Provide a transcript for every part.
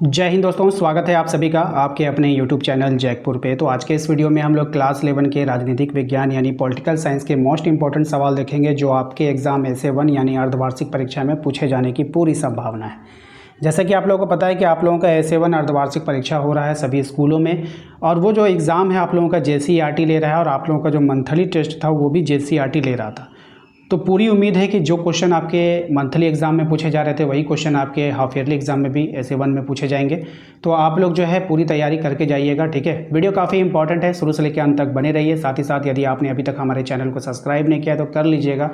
जय हिंद दोस्तों, स्वागत है आप सभी का आपके अपने यूट्यूब चैनल जैकपुर पे। तो आज के इस वीडियो में हम लोग क्लास 11 के राजनीतिक विज्ञान यानी पॉलिटिकल साइंस के मोस्ट इंपॉर्टेंट सवाल देखेंगे जो आपके एग्जाम SA1 यानी अर्धवार्षिक परीक्षा में पूछे जाने की पूरी संभावना है। जैसा कि आप लोगों को पता है कि आप लोगों का SA1 अर्धवार्षिक परीक्षा हो रहा है सभी स्कूलों में, और वो जो एग्ज़ाम है आप लोगों का JCERT ले रहा है और आप लोगों का जो मंथली टेस्ट था वो भी JCERT ले रहा था। तो पूरी उम्मीद है कि जो क्वेश्चन आपके मंथली एग्जाम में पूछे जा रहे थे वही क्वेश्चन आपके हाफ ईयरली एग्जाम में भी SA1 में पूछे जाएंगे। तो आप लोग जो है पूरी तैयारी करके जाइएगा, ठीक है। वीडियो काफ़ी इंपॉर्टेंट है, शुरू से लेकर अंत तक बने रहिए। साथ ही साथ यदि आपने अभी तक हमारे चैनल को सब्सक्राइब नहीं किया तो कर लीजिएगा,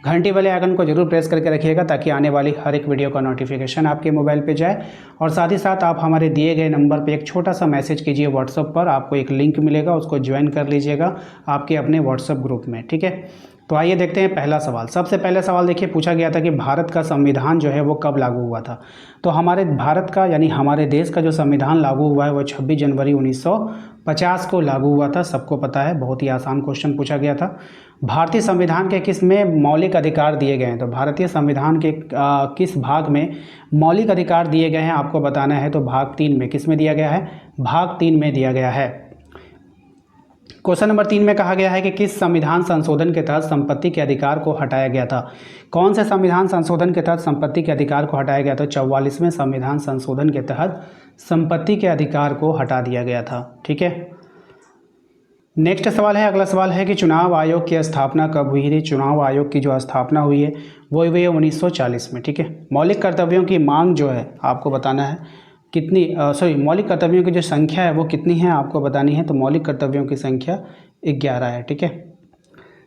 घंटी वाले आइकन को जरूर प्रेस करके रखिएगा ताकि आने वाली हर एक वीडियो का नोटिफिकेशन आपके मोबाइल पे जाए। और साथ ही साथ आप हमारे दिए गए नंबर पे एक छोटा सा मैसेज कीजिए व्हाट्सएप पर, आपको एक लिंक मिलेगा, उसको ज्वाइन कर लीजिएगा आपके अपने व्हाट्सएप ग्रुप में, ठीक है। तो आइए देखते हैं पहला सवाल। सबसे पहले सवाल देखिए, पूछा गया था कि भारत का संविधान जो है वो कब लागू हुआ था। तो हमारे भारत का यानी हमारे देश का जो संविधान लागू हुआ है वो 26 जनवरी 1950 को लागू हुआ था, सबको पता है। बहुत ही आसान क्वेश्चन पूछा गया था। भारतीय संविधान के किस में मौलिक अधिकार दिए गए हैं, तो भारतीय संविधान के किस भाग में मौलिक अधिकार दिए गए हैं आपको बताना है। तो भाग 3 में, किस में दिया गया है, भाग 3 में दिया गया है। क्वेश्चन नंबर 3 में कहा गया है कि किस संविधान संशोधन के तहत संपत्ति के अधिकार को हटाया गया था। कौन से संविधान संशोधन के तहत संपत्ति के अधिकार को हटाया गया था। 44वें संविधान संशोधन के तहत संपत्ति के अधिकार को हटा दिया गया था, ठीक है। नेक्स्ट सवाल है, अगला सवाल है कि चुनाव आयोग की स्थापना कब हुई थी। चुनाव आयोग की जो स्थापना हुई है वो हुई है 1940 में, ठीक है। मौलिक कर्तव्यों की मांग जो है आपको बताना है कितनी, मौलिक कर्तव्यों की जो संख्या है वो कितनी है आपको बतानी है। तो मौलिक कर्तव्यों की संख्या 11 है, ठीक है।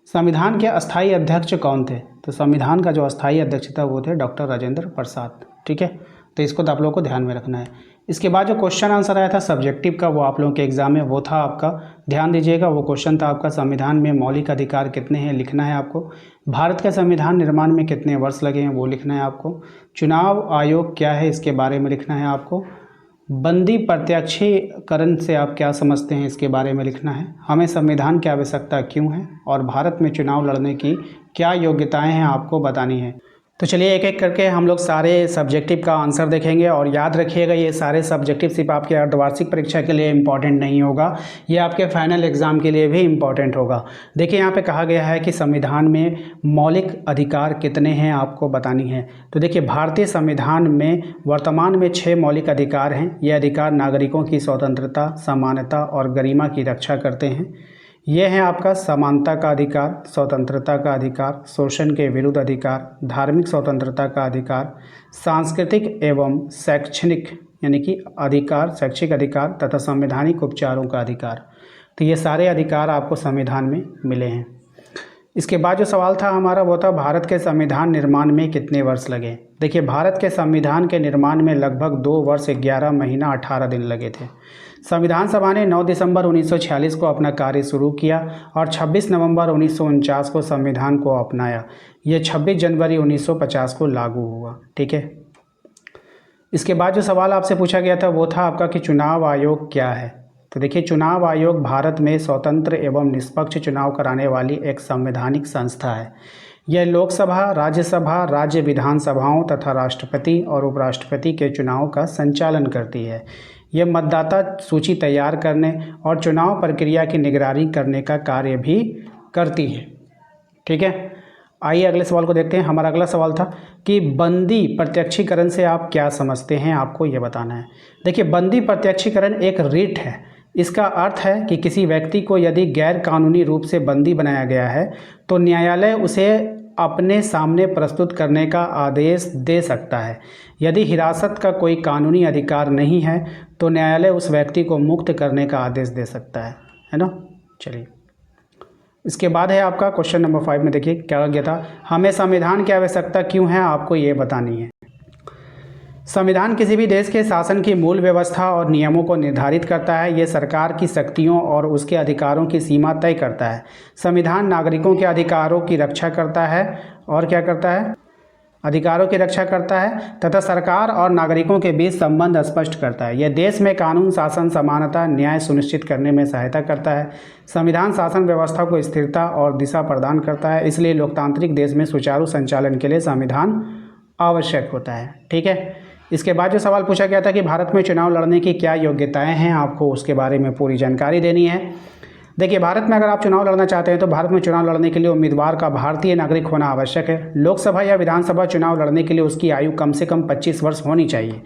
संविधान के अस्थायी अध्यक्ष कौन थे। तो संविधान का जो अस्थायी अध्यक्ष था वो थे डॉक्टर राजेंद्र प्रसाद, ठीक है। तो इसको तो आप लोगों को ध्यान में रखना है। इसके बाद जो क्वेश्चन आंसर आया था सब्जेक्टिव का, वो आप लोगों के एग्जाम में वो था आपका, ध्यान दीजिएगा। वो क्वेश्चन था आपका, संविधान में मौलिक अधिकार कितने हैं लिखना है आपको। भारत के संविधान निर्माण में कितने वर्ष लगे हैं वो लिखना है आपको। चुनाव आयोग क्या है इसके बारे में लिखना है आपको। बंदी प्रत्यक्षीकरण से आप क्या समझते हैं इसके बारे में लिखना है। हमें संविधान की आवश्यकता क्यों है, और भारत में चुनाव लड़ने की क्या योग्यताएं हैं आपको बतानी है। तो चलिए एक एक करके हम लोग सारे सब्जेक्टिव का आंसर देखेंगे। और याद रखिएगा ये सारे सब्जेक्टिव सिर्फ आपके अर्धवार्षिक परीक्षा के लिए इम्पॉर्टेंट नहीं होगा, ये आपके फाइनल एग्जाम के लिए भी इम्पॉर्टेंट होगा। देखिए यहाँ पे कहा गया है कि संविधान में मौलिक अधिकार कितने हैं आपको बतानी है। तो देखिए भारतीय संविधान में वर्तमान में 6 मौलिक अधिकार हैं। ये अधिकार नागरिकों की स्वतंत्रता, समानता और गरिमा की रक्षा करते हैं। ये है आपका समानता का अधिकार, स्वतंत्रता का अधिकार, शोषण के विरुद्ध अधिकार, धार्मिक स्वतंत्रता का अधिकार, सांस्कृतिक एवं शैक्षणिक यानी कि अधिकार, शैक्षिक अधिकार तथा संवैधानिक उपचारों का अधिकार। तो ये सारे अधिकार आपको संविधान में मिले हैं। इसके बाद जो सवाल था हमारा वो था भारत के संविधान निर्माण में कितने वर्ष लगे। देखिए भारत के संविधान के निर्माण में लगभग 2 वर्ष 11 महीना 18 दिन लगे थे। संविधान सभा ने 9 दिसंबर 1946 को अपना कार्य शुरू किया और 26 नवंबर 1949 को संविधान को अपनाया। ये 26 जनवरी 1950 को लागू हुआ, ठीक है। इसके बाद जो सवाल आपसे पूछा गया था वो था आपका कि चुनाव आयोग क्या है। तो देखिए चुनाव आयोग भारत में स्वतंत्र एवं निष्पक्ष चुनाव कराने वाली एक संवैधानिक संस्था है। यह लोकसभा, राज्यसभा, राज्य विधानसभाओं तथा राष्ट्रपति और उपराष्ट्रपति के चुनाव का संचालन करती है। यह मतदाता सूची तैयार करने और चुनाव प्रक्रिया की निगरानी करने का कार्य भी करती है, ठीक है। आइए अगले सवाल को देखते हैं। हमारा अगला सवाल था कि बंदी प्रत्यक्षीकरण से आप क्या समझते हैं, आपको ये बताना है। देखिए बंदी प्रत्यक्षीकरण एक रिट है। इसका अर्थ है कि किसी व्यक्ति को यदि गैर कानूनी रूप से बंदी बनाया गया है तो न्यायालय उसे अपने सामने प्रस्तुत करने का आदेश दे सकता है। यदि हिरासत का कोई कानूनी अधिकार नहीं है तो न्यायालय उस व्यक्ति को मुक्त करने का आदेश दे सकता है ना। चलिए इसके बाद है आपका क्वेश्चन नंबर 5 में देखिए क्या गया था, हमें संविधान की आवश्यकता क्यों है आपको ये बतानी है। संविधान किसी भी देश के शासन की मूल व्यवस्था और नियमों को निर्धारित करता है। ये सरकार की शक्तियों और उसके अधिकारों की सीमा तय करता है। संविधान नागरिकों के अधिकारों की रक्षा करता है और क्या करता है, अधिकारों की रक्षा करता है तथा सरकार और नागरिकों के बीच संबंध स्पष्ट करता है। यह देश में कानून शासन, समानता, न्याय सुनिश्चित करने में सहायता करता है। संविधान शासन व्यवस्था को स्थिरता और दिशा प्रदान करता है। इसलिए लोकतांत्रिक देश में सुचारू संचालन के लिए संविधान आवश्यक होता है, ठीक है। इसके बाद जो सवाल पूछा गया था कि भारत में चुनाव लड़ने की क्या योग्यताएं हैं, आपको उसके बारे में पूरी जानकारी देनी है। देखिए, भारत में अगर आप चुनाव लड़ना चाहते हैं तो भारत में चुनाव लड़ने के लिए उम्मीदवार का भारतीय नागरिक होना आवश्यक है। लोकसभा या विधानसभा चुनाव लड़ने के लिए उसकी आयु कम से कम 25 वर्ष होनी चाहिए।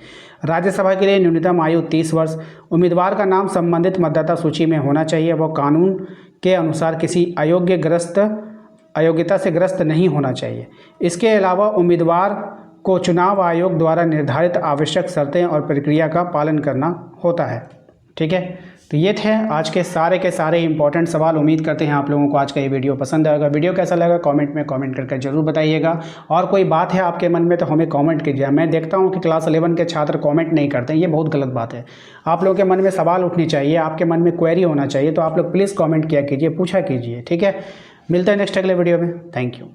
राज्यसभा के लिए न्यूनतम आयु 30 वर्ष। उम्मीदवार का नाम संबंधित मतदाता सूची में होना चाहिए। वह कानून के अनुसार किसी अयोग्यता से ग्रस्त नहीं होना चाहिए। इसके अलावा उम्मीदवार को चुनाव आयोग द्वारा निर्धारित आवश्यक शर्तें और प्रक्रिया का पालन करना होता है। ठीक है, तो ये थे आज के सारे इंपॉर्टेंट सवाल। उम्मीद करते हैं आप लोगों को आज का ये वीडियो पसंद आएगा। वीडियो कैसा लगा कमेंट में कमेंट करके जरूर बताइएगा। और कोई बात है आपके मन में तो हमें कमेंट कीजिए। मैं देखता हूँ कि क्लास 11 के छात्र कमेंट नहीं करते हैं, ये बहुत गलत बात है। आप लोगों के मन में सवाल उठनी चाहिए, आपके मन में क्वेरी होना चाहिए, तो आप लोग प्लीज़ कॉमेंट किया कीजिए, पूछा कीजिए। ठीक है, मिलते हैं नेक्स्ट अगले वीडियो में। Thank you.